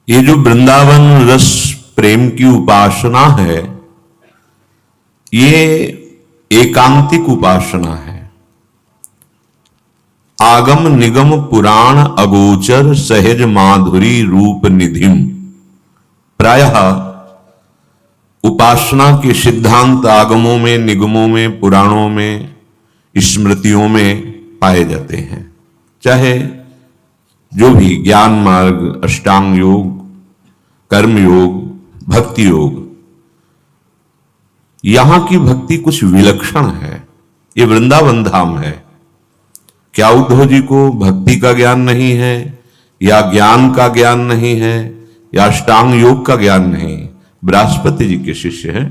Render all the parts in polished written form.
ये जो वृंदावन रस प्रेम की उपासना है, ये एकांतिक उपासना है। आगम निगम पुराण अगोचर सहज माधुरी रूप निधिम। प्रायः उपासना के सिद्धांत आगमों में, निगमों में, पुराणों में, स्मृतियों में पाए जाते हैं। चाहे जो भी ज्ञान मार्ग, अष्टांग योग, कर्म योग, भक्ति योग, यहां की भक्ति कुछ विलक्षण है। ये वृंदावन धाम है। क्या उद्धव जी को भक्ति का ज्ञान नहीं है, या ज्ञान का ज्ञान नहीं है, या अष्टांग योग का ज्ञान नहीं? बृहस्पति जी के शिष्य हैं,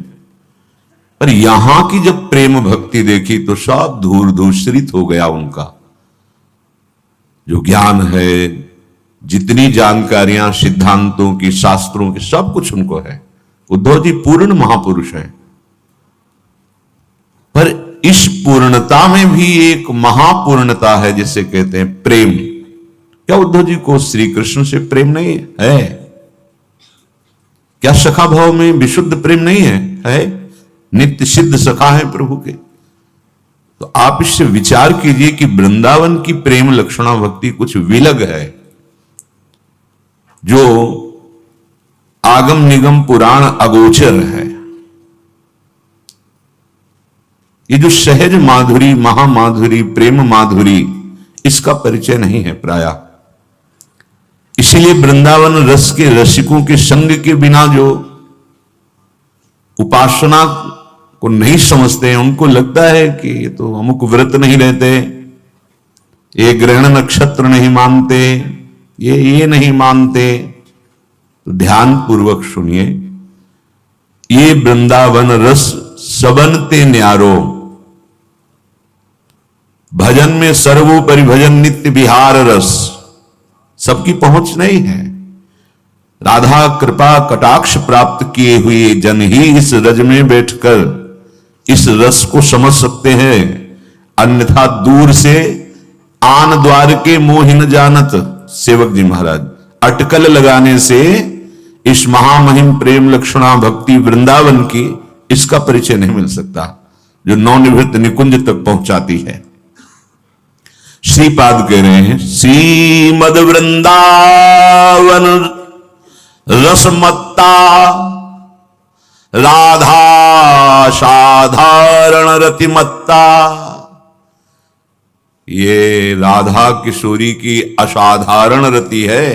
पर यहां की जब प्रेम भक्ति देखी तो सब धूर धूसरित हो गया उनका। जो ज्ञान है, जितनी जानकारियां सिद्धांतों की, शास्त्रों की, सब कुछ उनको है। उद्धव जी पूर्ण महापुरुष हैं, पर इस पूर्णता में भी एक महापूर्णता है जिसे कहते हैं प्रेम। क्या उद्धव जी को श्री कृष्ण से प्रेम नहीं है? क्या सखा भाव में विशुद्ध प्रेम नहीं है? नित्य सिद्ध सखा है प्रभु के। तो आप इससे विचार कीजिए कि वृंदावन की प्रेम लक्षणा भक्ति कुछ विलग है, जो आगम निगम पुराण अगोचर है। ये जो सहज माधुरी, महामाधुरी, प्रेम माधुरी, इसका परिचय नहीं है प्रायः। इसलिए वृंदावन रस के रसिकों के संग के बिना जो उपासना को नहीं समझते हैं, उनको लगता है कि ये तो अमुक व्रत नहीं रहते, ये ग्रहण नक्षत्र नहीं मानते, ये नहीं मानते। तो ध्यान पूर्वक सुनिए, ये वृंदावन रस सबनते न्यारो, भजन में सर्वोपरि भजन नित्य विहार रस, सबकी पहुंच नहीं है। राधा कृपा कटाक्ष प्राप्त किए हुए जन ही इस रज में बैठकर इस रस को समझ सकते हैं, अन्यथा दूर से आन द्वार के मोह न जानत। सेवक जी महाराज, अटकल लगाने से इस महामहिम प्रेम लक्षणा भक्ति वृंदावन की, इसका परिचय नहीं मिल सकता, जो नवनिवृत्त निकुंज तक पहुंचाती है। श्रीपाद कह रहे हैं, श्रीमद वृंदावन रसमत्ता राधा साधारण रतिमत्ता। ये राधा किशोरी की असाधारण रति है।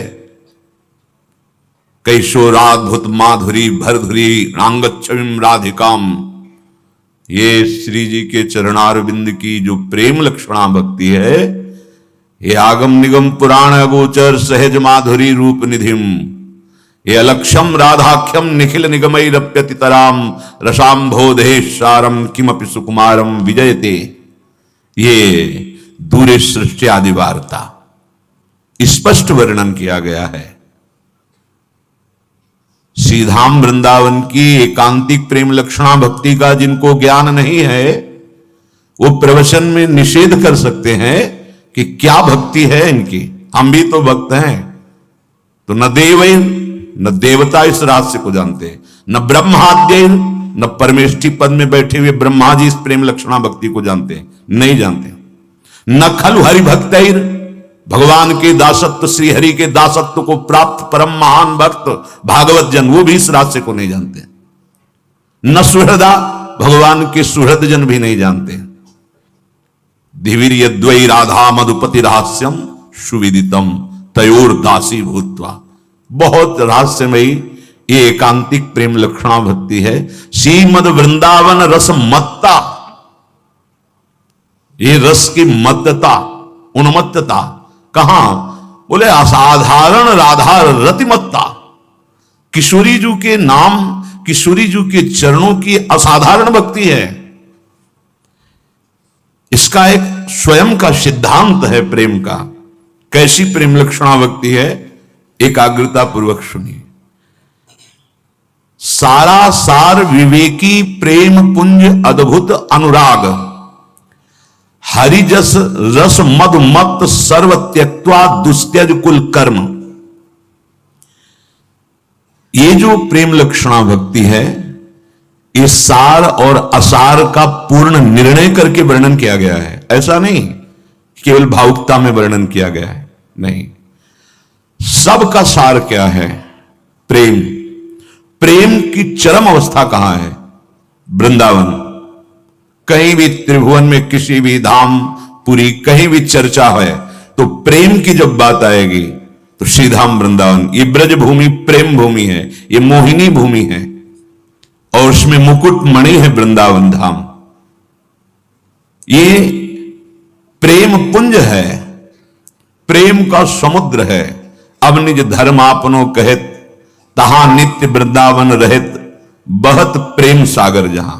कैशोराद्भुत माधुरी भरधुरी रांगच्छविम राधिकाम। ये श्री जी के चरणारविंद की जो प्रेम लक्षणा भक्ति है, ये आगम निगम पुराण अगोचर सहज माधुरी रूप निधिम। ये अलक्षम राधाख्यम निखिल निगमैरप्यतितराम रसाम्भोधे सारम किमपि सुकुमारम विजयते। ये दूरे सृष्टि आदि वार्ता स्पष्ट वर्णन किया गया है। श्रीधाम वृंदावन की एकांतिक प्रेम लक्षणा भक्ति का जिनको ज्ञान नहीं है, वो प्रवचन में निषेध कर सकते हैं कि क्या भक्ति है इनकी। हम भी तो भक्त हैं, तो न देव न देवता इस रहस्य को जानते हैं, न ब्रह्माद्य न परमेष्ठी पद में बैठे हुए ब्रह्मा जी इस प्रेम लक्षणा भक्ति को जानते हैं, नहीं जानते। न खलु हरि भक्त, भगवान के दासत्व, श्री हरि के दासत्व को प्राप्त परम महान भक्त भागवत जन, वो भी इस रहस्य को नहीं जानते। न सुहृदा, भगवान के सुहृद जन भी नहीं जानते। धिवीर्य द्वै राधा मधुपति रहस्यम सुविदितम तयोर दासी भूत्वा। बहुत रहस्यमयी ये एकांतिक प्रेम लक्षणा भक्ति है। श्रीमद वृंदावन रस मत्ता, ये रस की मत्तता, उन्मत्तता कहां? बोले असाधारण राधा रतिमत्ता। किशोरी जी के नाम, किशोरी जी के चरणों की असाधारण भक्ति है। इसका एक स्वयं का सिद्धांत है प्रेम का। कैसी प्रेम लक्षणा भक्ति है? एकाग्रता पूर्वक सुनिए। सारा सार विवेकी प्रेम पुंज अद्भुत अनुराग, हरिजस रस मद मत सर्व त्यक्त्वा दुस्त्यज कुल कर्म। ये जो प्रेम लक्षणा भक्ति है, ये सार और असार का पूर्ण निर्णय करके वर्णन किया गया है। ऐसा नहीं केवल भावुकता में वर्णन किया गया है, नहीं। सबका सार क्या है? प्रेम। प्रेम की चरम अवस्था कहां है? वृंदावन। कहीं भी त्रिभुवन में किसी भी धाम पुरी कहीं भी चर्चा है तो प्रेम की जब बात आएगी तो श्रीधाम वृंदावन। ये ब्रज भूमि प्रेम भूमि है, ये मोहिनी भूमि है, और उसमें मुकुट मणि है वृंदावन धाम। ये प्रेम पुंज है, प्रेम का समुद्र है। अब निज धर्म आपनो कहत, तहां नित्य वृंदावन रहत, बहत प्रेम सागर जहां।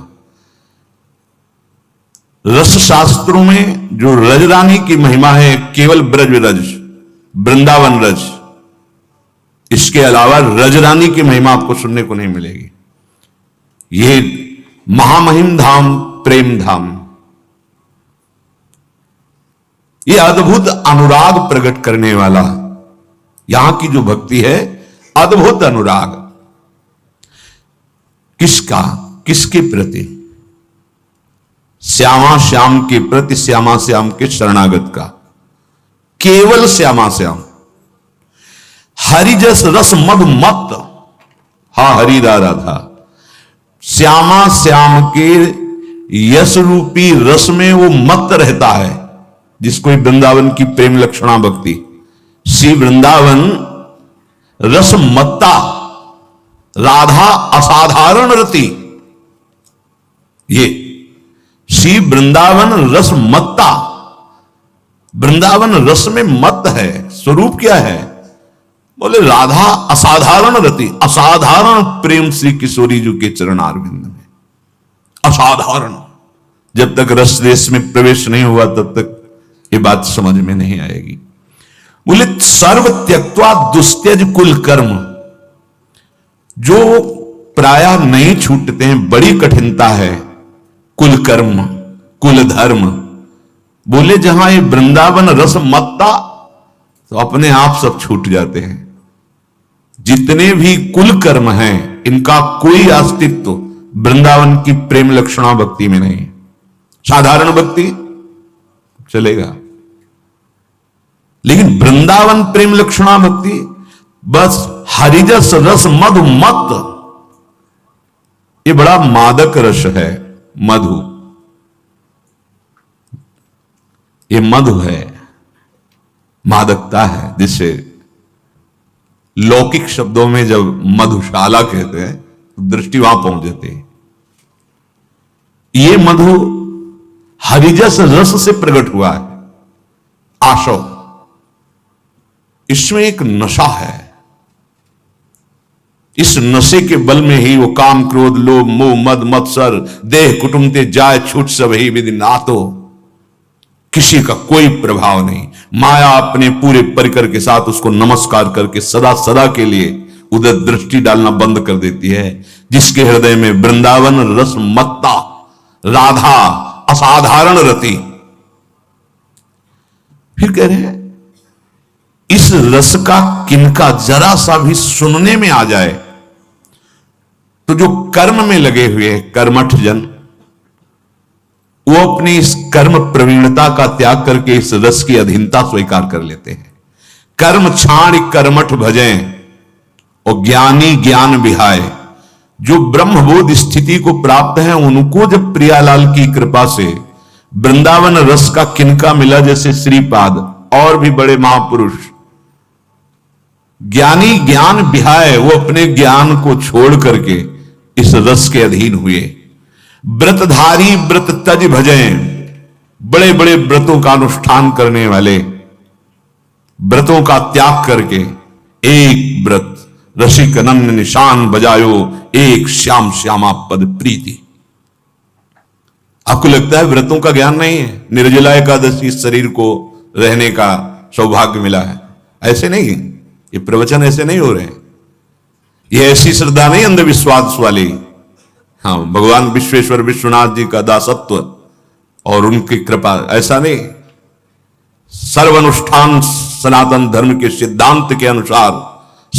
रस शास्त्रों में जो रजरानी की महिमा है केवल ब्रज रज, वृंदावन रज, इसके अलावा रजरानी की महिमा आपको सुनने को नहीं मिलेगी। ये महामहिम धाम प्रेम धाम, ये अद्भुत अनुराग प्रकट करने वाला यहां की जो भक्ति है, अद्भुत अनुराग। किसका? किसके प्रति? श्यामा श्याम के प्रति, श्यामा श्याम के शरणागत का, केवल श्यामा श्याम। हरिजस रस मधु मत, हा हरि राधा। श्यामा श्याम के यश रूपी रस में वो मत रहता है, जिसको वृंदावन की प्रेम लक्षणा भक्ति। श्री वृंदावन रस मत्ता, राधा असाधारण रति। ये श्री वृंदावन रस मत्ता, वृंदावन रस में मत है। स्वरूप क्या है? बोले राधा असाधारण रति, असाधारण प्रेम श्री किशोरी जी के चरणारविंद में। असाधारण। जब तक रस देश में प्रवेश नहीं हुआ तब तक ये बात समझ में नहीं आएगी। बोले सर्व त्यक्त्वा दुस्त्यज कुल कर्म, जो प्रायः नहीं छूटते हैं, बड़ी कठिनता है। कुल कर्म, कुल धर्म। बोले जहां ये वृंदावन रस मत्ता, तो अपने आप सब छूट जाते हैं। जितने भी कुल कर्म हैं, इनका कोई अस्तित्व वृंदावन की प्रेम लक्षणा भक्ति में नहीं। साधारण भक्ति चलेगा, लेकिन वृंदावन प्रेम लक्षणा भक्ति बस हरिजस रस मधु मत। ये बड़ा मादक रस है, मधु। ये मधु है, मादकता है, जिसे लौकिक शब्दों में जब मधुशाला कहते हैं तो दृष्टि वहां पहुंच जाती है। ये मधु हरिजस रस से प्रकट हुआ है, आशव। इसमें एक नशा है। इस नशे के बल में ही वो काम क्रोध लोभ मोह मद मत्सर देह कुटुंबते जाय छूट सब ही विधि नातो। किसी का कोई प्रभाव नहीं। माया अपने पूरे परिकर के साथ उसको नमस्कार करके सदा सदा के लिए उधर दृष्टि डालना बंद कर देती है। जिसके हृदय में वृंदावन रस मत्ता, राधा असाधारण रति। फिर कह रहे हैं इस रस का किनका जरा सा भी सुनने में आ जाए तो जो कर्म में लगे हुए कर्मठ जन, वो अपनी इस कर्म प्रवीणता का त्याग करके इस रस की अधीनता स्वीकार कर लेते हैं। कर्म छाड़ कर्मठ भजें और ज्ञानी ज्ञान बिहाय। जो ब्रह्मबोध स्थिति को प्राप्त है उनको जब प्रियालाल की कृपा से वृंदावन रस का किनका मिला, जैसे श्रीपाद और भी बड़े महापुरुष, ज्ञानी ज्ञान बिहाय, वो अपने ज्ञान को छोड़ करके इस रस के अधीन हुए। व्रतधारी व्रत तज भजें, बड़े बड़े व्रतों का अनुष्ठान करने वाले व्रतों का त्याग करके एक व्रत रसिक अनन्य निशान बजायो, एक श्याम श्यामा पद प्रीति। आपको लगता है व्रतों का ज्ञान नहीं है, निर्जला एकादशी इस शरीर को रहने का सौभाग्य मिला है? ऐसे नहीं, ये प्रवचन ऐसे नहीं हो रहे हैं। ये ऐसी श्रद्धा नहीं अंधविश्वास वाली। हाँ, भगवान विश्वेश्वर विश्वनाथ जी का दासत्व और उनकी कृपा, ऐसा नहीं। सर्व अनुष्ठान सनातन धर्म के सिद्धांत के अनुसार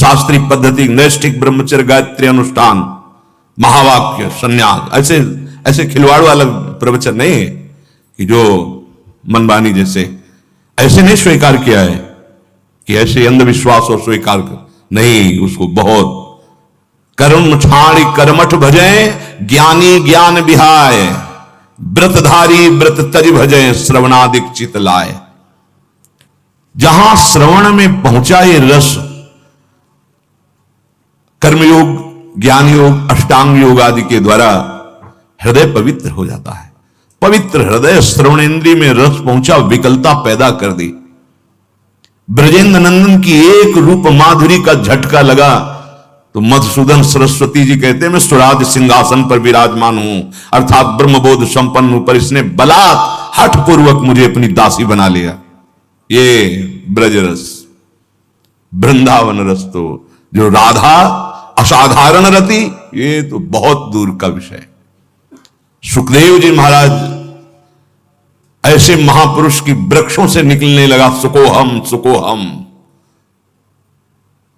शास्त्रीय पद्धति, नैष्ठिक, ब्रह्मचर्य, गायत्री अनुष्ठान, महावाक्य, संन्यास, ऐसे ऐसे खिलवाड़ वाला प्रवचन नहीं है कि जो मनमानी जैसे ऐसे नहीं स्वीकार किया है कि ऐसे अंधविश्वास और स्वीकार कर नहीं, उसको बहुत कर्म छाड़ी कर्मठ भजे, ज्ञानी ज्ञान विहाय, व्रतधारी व्रत तज भजे, श्रवणादिक चित लाए। जहां श्रवण में पहुंचा ये रस, कर्मयोग, ज्ञान योग, अष्टांग योग आदि के द्वारा हृदय पवित्र हो जाता है। पवित्र हृदय श्रवणेन्द्रिय में रस पहुंचा, विकलता पैदा कर दी। ब्रजेंद्र नंदन की एक रूप माधुरी का झटका लगा तो मधुसूदन सरस्वती जी कहते हैं मैं सुराज सिंहासन पर विराजमान हूं, अर्थात ब्रह्मबोध संपन्न हूं, पर इसने बलात् हठ पूर्वक मुझे अपनी दासी बना लिया। ये ब्रज रस, वृंदावन रस, तो जो राधा असाधारण रति, ये तो बहुत दूर का विषय। सुखदेव जी महाराज ऐसे महापुरुष की वृक्षों से निकलने लगा, सुकोहम सुकोहम।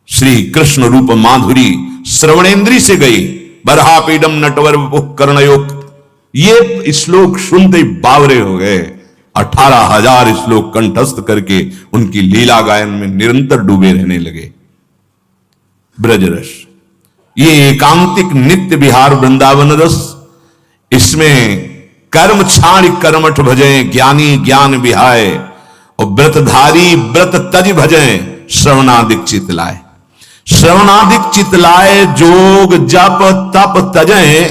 श्री कृष्ण रूप माधुरी श्रवणेन्द्री से गई, बरहापीडम नटवर कर्णयोग। ये श्लोक सुनते ही बावरे हो गए। 18,000 श्लोक कंठस्थ करके उनकी लीला गायन में निरंतर डूबे रहने लगे। ब्रजरस, ये एकांतिक नित्य विहार वृंदावन रस, इसमें कर्म छाड़ कर्मठ भजे, ज्ञानी ज्ञान विहाय, और व्रतधारी व्रत तज भजे, श्रवणादिक चित लाए। श्रवणादिक चित लाए, जोग जप तप तजे,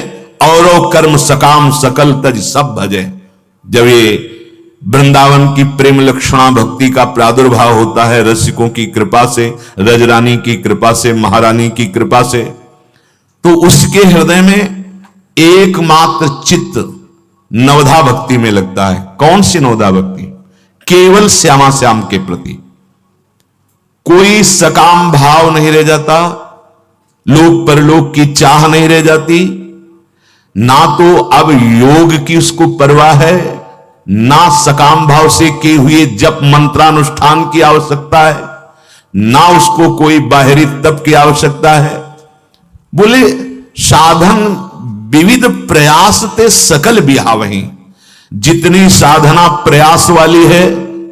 और कर्म सकाम सकल तज सब भजे। जब ये वृंदावन की प्रेम लक्षणा भक्ति का प्रादुर्भाव होता है रसिकों की कृपा से, रजरानी की कृपा से, महारानी की कृपा से, तो उसके हृदय में एकमात्र चित्त नवधा भक्ति में लगता है। कौन सी नवधा भक्ति? केवल श्यामा श्याम के प्रति। कोई सकाम भाव नहीं रह जाता, लोक परलोक की चाह नहीं रह जाती, ना तो अब योग की उसको परवाह है, ना सकाम भाव से किए हुए जप मंत्रानुष्ठान की आवश्यकता है, ना उसको कोई बाहरी तप की आवश्यकता है। बोले साधन विविध प्रयास ते सकल बिहावहीं। जितनी साधना प्रयास वाली है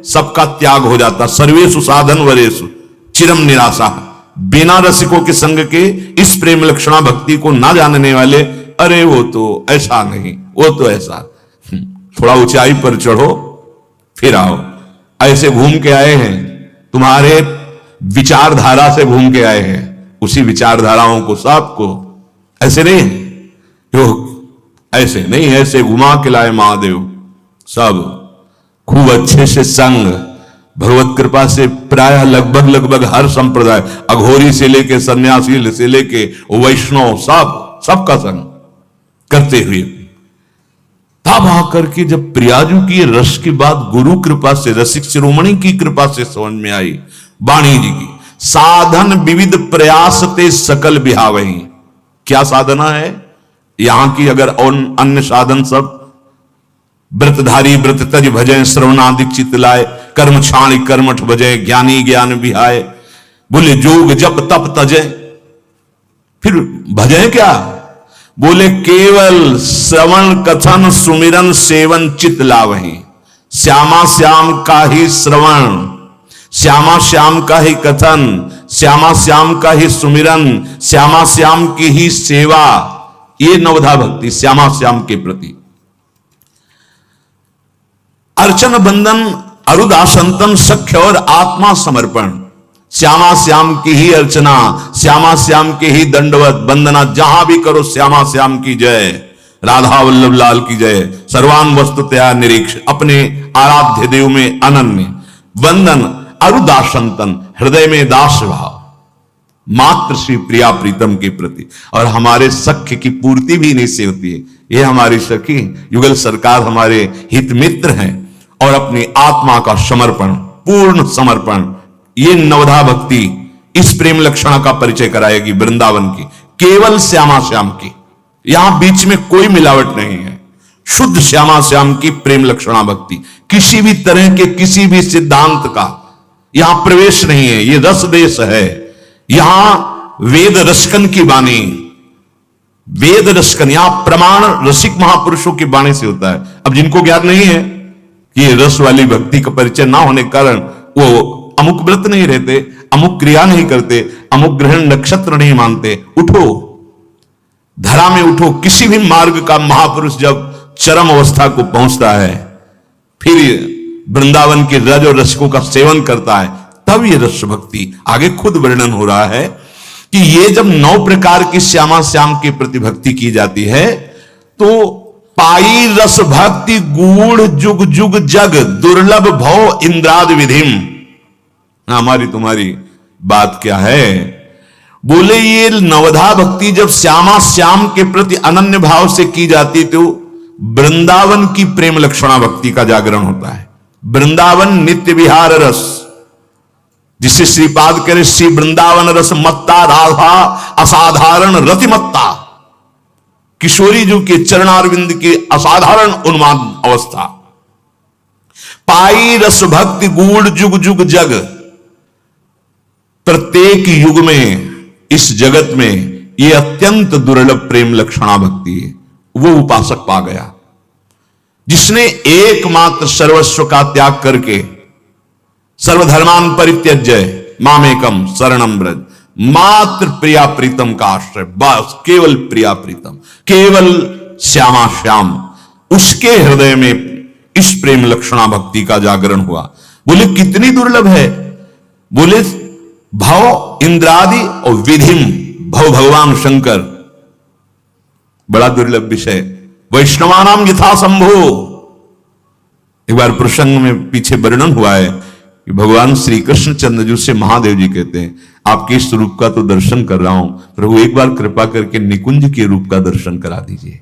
सबका त्याग हो जाता। सर्वेषु साधन वरेषु चिरम निराशा। बिना रसिकों के संग के इस प्रेम लक्षणा भक्ति को ना जानने वाले, अरे वो तो ऐसा नहीं, वो तो ऐसा, थोड़ा ऊंचाई पर चढ़ो फिर आओ। ऐसे घूम के आए हैं, तुम्हारे विचारधारा से घूम के आए हैं, उसी विचारधाराओं को सबको ऐसे नहीं, जो ऐसे नहीं, ऐसे घुमा के लाए महादेव सब। खूब अच्छे से संग, भगवत कृपा से प्रायः लगभग हर संप्रदाय, अघोरी से लेके सन्यासी से लेके वैष्णव, सबका संग करते हुए, तब आकर के जब प्रियाजू की रस की बात गुरु कृपा से, रसिक शिरोमणि की कृपा से समझ में आई, वाणी जी की, साधन विविध प्रयास ते सकल बिहावहीं। क्या साधना है यहां की? अगर अन्य साधन सब व्रतधारी व्रत तज भजय, श्रवणादिक चित लाए, कर्म छाणी कर्मठ भजय, ज्ञानी ज्ञान विहाय। बोले जोग जप तप तजय, फिर भजय क्या? बोले केवल श्रवण कथन सुमिरन सेवन चित लावहीं। श्यामा श्याम का ही श्रवण, श्यामा श्याम का ही कथन, श्यामा श्याम का ही सुमिरन, श्यामा श्याम की ही सेवा, ये नवधा भक्ति श्यामा श्याम के प्रति। अर्चन बंधन अरुदासंतन सख्य और आत्मा समर्पण, श्यामा श्याम की ही अर्चना, श्यामा श्याम की ही दंडवत वंदना, जहां भी करो श्यामा श्याम की जय, राधा वल्लभ लाल की जय। सर्वान वस्तुतया निरीक्ष, अपने आराध्य देव में अनन्य वंदन, अरुदासंतन, हृदय में दास भाव मात्र श्री प्रिया प्रीतम के प्रति। और हमारे सख्य की पूर्ति भी इन्हीं से होती है। ये हमारी सखी युगल सरकार हमारे हित मित्र हैं, और अपनी आत्मा का समर्पण, पूर्ण समर्पण, ये नवधा भक्ति इस प्रेम लक्षणा का परिचय कराएगी वृंदावन की, केवल श्यामा श्याम की। यहां बीच में कोई मिलावट नहीं है, शुद्ध श्यामा श्याम की प्रेम लक्षणा भक्ति। किसी भी तरह के किसी भी सिद्धांत का यहां प्रवेश नहीं है। ये रस देश है, यहां वेद रसकन की वाणी, वेद रसकन, यहां प्रमाण रसिक महापुरुषों की वाणी से होता है। अब जिनको ज्ञान नहीं है कि ये रस वाली भक्ति का परिचय ना होने के कारण वो अमुक व्रत नहीं रहते, अमुक क्रिया नहीं करते, अमुक ग्रहण नक्षत्र नहीं मानते, उठो, धरा में उठो। किसी भी मार्ग का महापुरुष जब चरम अवस्था को पहुंचता है, फिर वृंदावन के रज और रसिकों का सेवन करता है, तब ये रस भक्ति, आगे खुद वर्णन हो रहा है कि ये जब 9 प्रकार की श्यामा श्याम के प्रति भक्ति की जाती है, तो पाई रस भक्ति गूढ़ जुग जुग जग दुर्लभ भव इंद्राद विधिम। हमारी तुम्हारी बात क्या है? बोले ये नवधा भक्ति जब श्यामा श्याम के प्रति अनन्य भाव से की जाती तो वृंदावन की प्रेम लक्षणा भक्ति का जागरण होता है। वृंदावन नित्य विहार रस, जिसे श्रीपाद करे श्री वृंदावन रस मत्ता राधा असाधारण रतिमत्ता, किशोरी जी के चरणारविंद की असाधारण उन्माद अवस्था। पाई रस भक्ति गूढ़ जुग जुग जग, प्रत्येक युग में इस जगत में यह अत्यंत दुर्लभ प्रेम लक्षणा भक्ति है, वो उपासक पा गया जिसने एकमात्र सर्वस्व का त्याग करके सर्वधर्मान परित्यज्य मामेकम शरणम ब्रज, मात्र प्रिया प्रीतम का आश्रय, बस केवल प्रिया प्रीतम, केवल श्यामा श्याम, उसके हृदय में इस प्रेम लक्षणा भक्ति का जागरण हुआ। बोले कितनी दुर्लभ है? बोले भव इंद्रादि और विधिम, भव भगवान शंकर, बड़ा दुर्लभ विषय। वैष्णवानाम यथा संभो, एक बार प्रसंग में पीछे वर्णन हुआ है कि भगवान श्री कृष्ण चंद्रजू से महादेव जी कहते हैं, आपके इस रूप का तो दर्शन कर रहा हूं, प्रभु एक बार कृपा करके निकुंज के रूप का दर्शन करा दीजिए,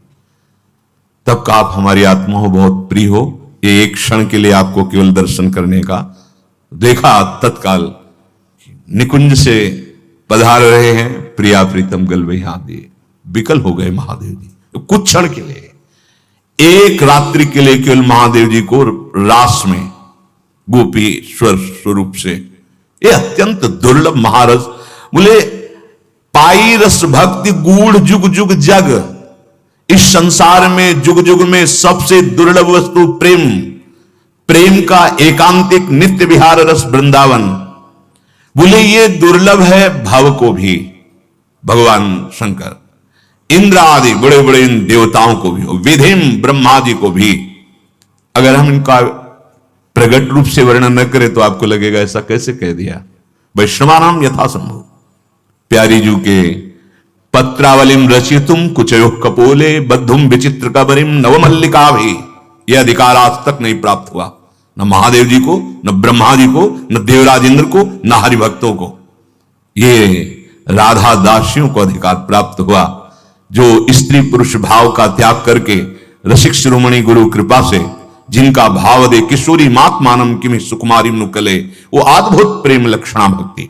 तब का आप हमारी आत्मा हो बहुत प्रिय हो, ये एक क्षण के लिए आपको केवल दर्शन करने का। देखा तत्काल निकुंज से पधार रहे हैं, प्रिया प्रीतम गलबई हाथ दिए, विकल हो गए महादेव जी। तो कुछ क्षण के लिए, एक रात्रि के लिए केवल महादेव जी को रास में गोपीश्वर स्वरूप से, ये अत्यंत दुर्लभ महारस। बोले पाई रस भक्ति गूढ़ जुग जुग जग, इस संसार में जुग जुग में सबसे दुर्लभ वस्तु प्रेम, प्रेम का एकांतिक नित्य विहार रस वृंदावन। बोले ये दुर्लभ है भव को भी, भगवान शंकर, इंद्र आदि बड़े बड़े इन देवताओं को भी, विधिम ब्रह्मा जी को भी। अगर हम इनका प्रगट रूप से वर्णन न करें तो आपको लगेगा ऐसा कैसे कह दिया। वैष्णवानाम यथा संभव, प्यारी जू के पत्रावलिम रचितुम कुचयो कपोले बद्धुम विचित्र कबरिम नवमल्लिका भी, यह अधिकार आज तक नहीं प्राप्त हुआ, न महादेव जी को, न ब्रह्मा जी को, न देवराज इंद्र को, न हरिभक्तों को। ये राधा दासियों को अधिकार प्राप्त हुआ जो स्त्री पुरुष भाव का त्याग करके रसिक शिरोमणि गुरु कृपा से जिनका भाव दे किशोरी मात मानम किमि सुकुमारी नुकले, वो अद्भुत प्रेम लक्षणा भक्ति।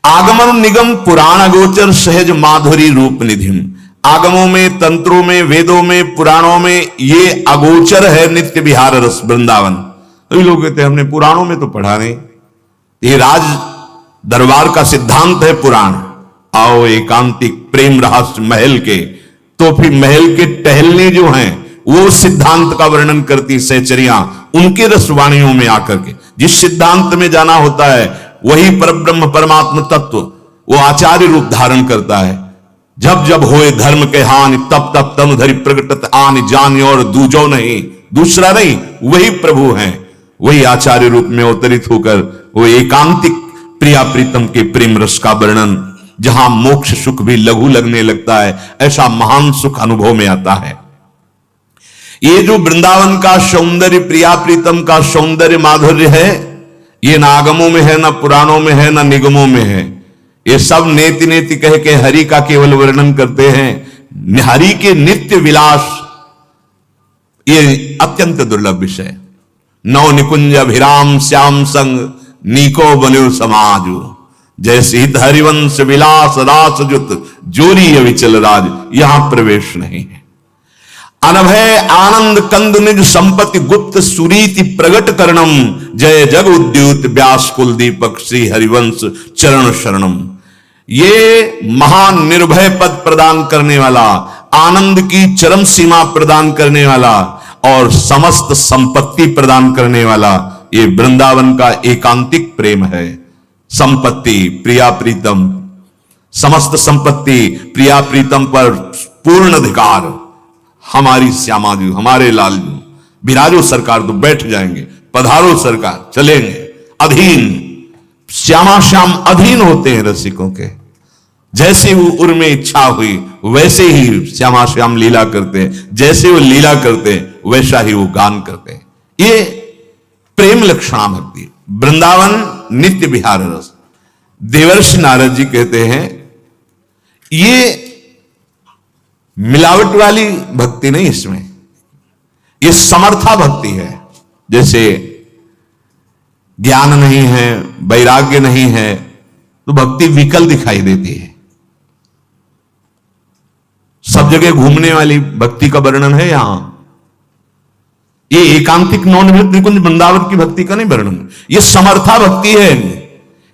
आगमन निगम पुराण अगोचर सहज माधुरी रूप निधिम, आगमों में, तंत्रों में, वेदों में, पुराणों में ये अगोचर है नित्य विहार रस वृंदावन। तो लोग कहते हैं हमने पुराणों में तो पढ़ा नहीं, ये राज दरबार का सिद्धांत है पुराण। आओ एकांतिक प्रेम रहस्य महल के, तो फिर महल के टहलने जो हैं वो सिद्धांत का वर्णन करती सहचरियां उनके रसवाणियों में आकर के, जिस सिद्धांत में जाना होता है वही परब्रह्म परमात्म तत्व वो आचार्य रूप धारण करता है। जब जब होए धर्म के हानि तब तब तम धरि प्रगटत आन जान, और दूजो नहीं, दूसरा नहीं, वही प्रभु हैं, वही आचार्य रूप में अवतरित होकर वो एकांतिक प्रिया प्रीतम के प्रेम रस का वर्णन, जहां मोक्ष सुख भी लघु लगने लगता है, ऐसा महान सुख अनुभव में आता है। ये जो वृंदावन का सौंदर्य, प्रिया प्रीतम का सौंदर्य माधुर्य है, ये ना आगमों में है, ना पुराणों में है, ना निगमों में है। ये सब नेति नेति कह के हरि का केवल वर्णन करते हैं। हरि के नित्य विलास ये अत्यंत दुर्लभ विषय। नौ निकुंज अभिराम श्याम संग नीको बनो समाजु, जैसे हित हरिवंश विलास रास जुत जोरी विचल राज, यहां प्रवेश नहीं है। अनभय आनंद कंद निज संपत्ति गुप्त सुरीति प्रगट करणम, जय जग उद्युत व्यास कुल दीपक श्री हरिवंश चरण शरणम। ये महान निर्भय पद प्रदान करने वाला, आनंद की चरम सीमा प्रदान करने वाला और समस्त संपत्ति प्रदान करने वाला ये वृंदावन का एकांतिक प्रेम है। संपत्ति प्रिया प्रीतम, समस्त संपत्ति प्रिया प्रीतम पर पूर्ण अधिकार। हमारी श्यामा जी, हमारे लाल जी, विराजो सरकार तो बैठ जाएंगे, पधारो सरकार चलेंगे। अधीन श्यामा श्याम अधीन होते हैं रसिकों के। जैसे वो उर में इच्छा हुई वैसे ही श्यामा श्याम लीला करते हैं, जैसे वो लीला करते हैं वैसा ही वो गान करते हैं। ये प्रेम लक्षणा भक्ति, वृंदावन नित्य विहार रस। देवर्षि नारद जी कहते हैं ये मिलावट वाली भक्ति नहीं, इसमें ये समर्था भक्ति है। जैसे ज्ञान नहीं है, वैराग्य नहीं है तो भक्ति विकल दिखाई देती है। सब जगह घूमने वाली भक्ति का वर्णन है यहां। ये एकांतिक नौनिवृत्त निकुंज वृंदावन की भक्ति का नहीं वर्णन, ये समर्था भक्ति है।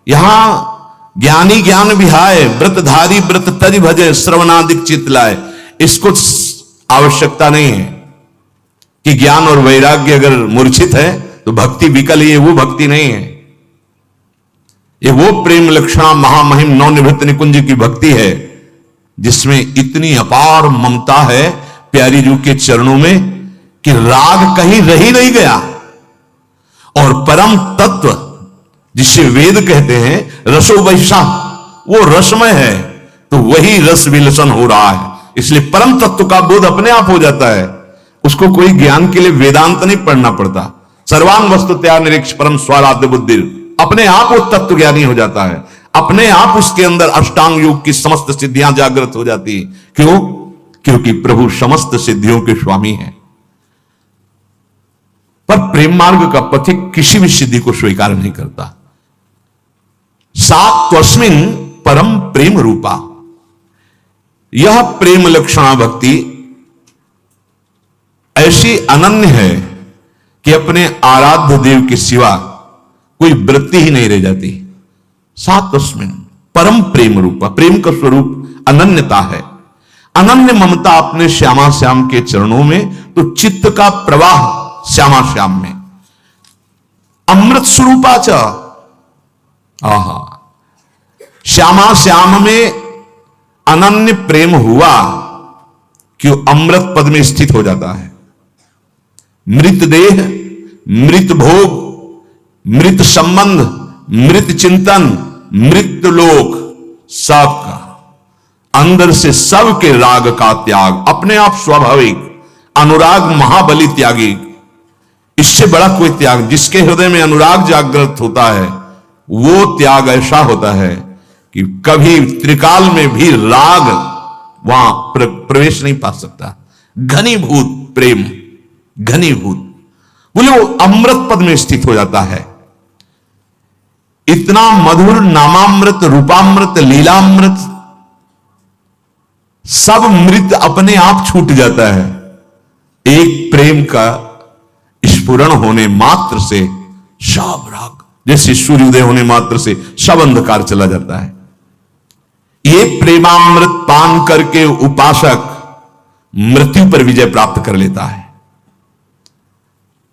यहां ज्ञानी ज्ञान विहाय, व्रतधारी व्रत तज भजे, श्रवणादिक चित लाए। इसको आवश्यकता नहीं है कि ज्ञान और वैराग्य अगर मूर्छित है तो भक्ति विकल, ये वो भक्ति नहीं है। ये वो प्रेम लक्षणा महामहिम नवनिवृत्त निकुंज की भक्ति है जिसमें इतनी अपार ममता है प्यारी जी के चरणों में कि राग कहीं रह ही नहीं गया। और परम तत्व जिसे वेद कहते हैं रसो वैसा, वो रसमय है, तो वही रस विलसन हो रहा है। इसलिए परम तत्व का बोध अपने आप हो जाता है। उसको कोई ज्ञान के लिए वेदांत नहीं पढ़ना पड़ता। सर्वांग वस्तु त्याग निरीक्ष परम स्वाराध्य बुद्धि, अपने आप वो तत्व ज्ञानी हो जाता है। अपने आप उसके अंदर अष्टांग योग की समस्त सिद्धियां जागृत हो जाती है। क्यों? क्योंकि प्रभु समस्त सिद्धियों के स्वामी हैं। पर प्रेम मार्ग का पथिक किसी भी सिद्धि को स्वीकार नहीं करता। सा त्वस्मिन् परम प्रेम रूपा, यह प्रेम लक्षणा भक्ति ऐसी अनन्य है कि अपने आराध्य देव के सिवा कोई वृत्ति ही नहीं रह जाती। सा तस्मिन् परम प्रेम रूपा, प्रेम का स्वरूप अनन्यता है। अनन्य ममता अपने श्यामा श्याम के चरणों में, तो चित्त का प्रवाह श्यामा श्याम में। अमृत स्वरूपाच, आहा, श्यामा श्याम में अनन्य प्रेम हुआ कि अमृत पद में स्थित हो जाता है। मृत देह, मृत भोग, मृत संबंध, मृत चिंतन, मृत लोक, सबका अंदर से सबके राग का त्याग, अपने आप स्वाभाविक अनुराग महाबली त्यागी। इससे बड़ा कोई त्याग, जिसके हृदय में अनुराग जागृत होता है वो त्याग ऐसा होता है कि कभी त्रिकाल में भी राग वहां प्रवेश नहीं पा सकता। घनीभूत प्रेम, घनीभूत, बोले वो अमृत पद में स्थित हो जाता है। इतना मधुर नामामृत, रूपामृत, लीलामृत, सब मृत अपने आप छूट जाता है। एक प्रेम का स्फुरण होने मात्र से सब राग, जैसे सूर्योदय होने मात्र से सब अंधकार चला जाता है। ये प्रेमामृत पान करके उपासक मृत्यु पर विजय प्राप्त कर लेता है,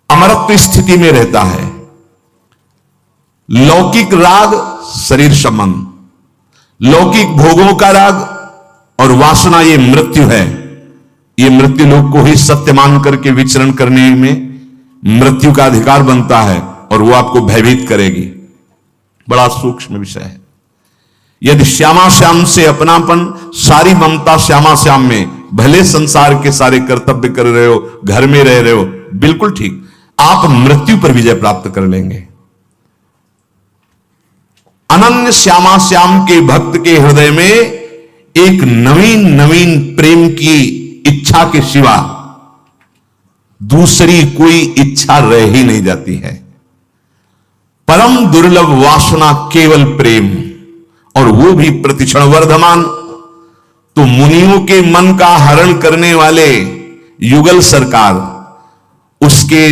अमरत्व स्थिति में रहता है। लौकिक राग शरीर संबंध, लौकिक भोगों का राग और वासना, ये मृत्यु है। ये मृत्यु लोक को ही सत्य मान करके विचरण करने में मृत्यु का अधिकार बनता है और वो आपको भयभीत करेगी। बड़ा सूक्ष्म विषय है। यदि श्यामा श्याम से अपनापन, सारी ममता श्यामा श्याम में, भले संसार के सारे कर्तव्य कर रहे हो, घर में रह रहे हो, बिल्कुल ठीक, आप मृत्यु पर विजय प्राप्त कर लेंगे। अनन्य श्यामा श्याम के भक्त के हृदय में एक नवीन नवीन प्रेम की इच्छा के सिवा दूसरी कोई इच्छा रह ही नहीं जाती है। परम दुर्लभ वासना केवल प्रेम, और वो भी प्रतिक्षण वर्धमान। तो मुनियों के मन का हरण करने वाले युगल सरकार उसके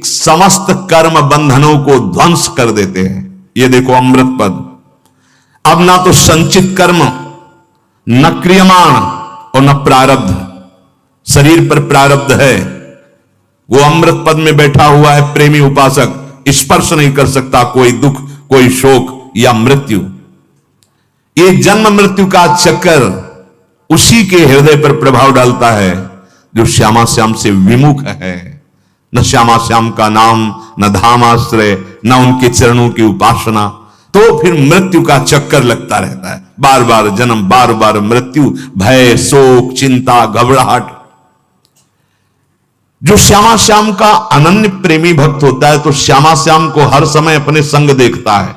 समस्त कर्म बंधनों को ध्वंस कर देते हैं। ये देखो अमृत पद, अब ना तो संचित कर्म, न क्रियमाण और न प्रारब्ध, शरीर पर प्रारब्ध है। वो अमृत पद में बैठा हुआ है प्रेमी उपासक, स्पर्श नहीं कर सकता कोई दुख, कोई शोक या मृत्यु। ये जन्म मृत्यु का चक्कर उसी के हृदय पर प्रभाव डालता है जो श्यामा श्याम से विमुख है। न श्यामा श्याम का नाम, न धाम आश्रय, न उनके चरणों की उपासना, तो फिर मृत्यु का चक्कर लगता रहता है। बार बार जन्म, बार बार मृत्यु, भय, शोक, चिंता, घबराहट। जो श्यामा श्याम का अनन्य प्रेमी भक्त होता है तो श्यामा श्याम को हर समय अपने संग देखता है।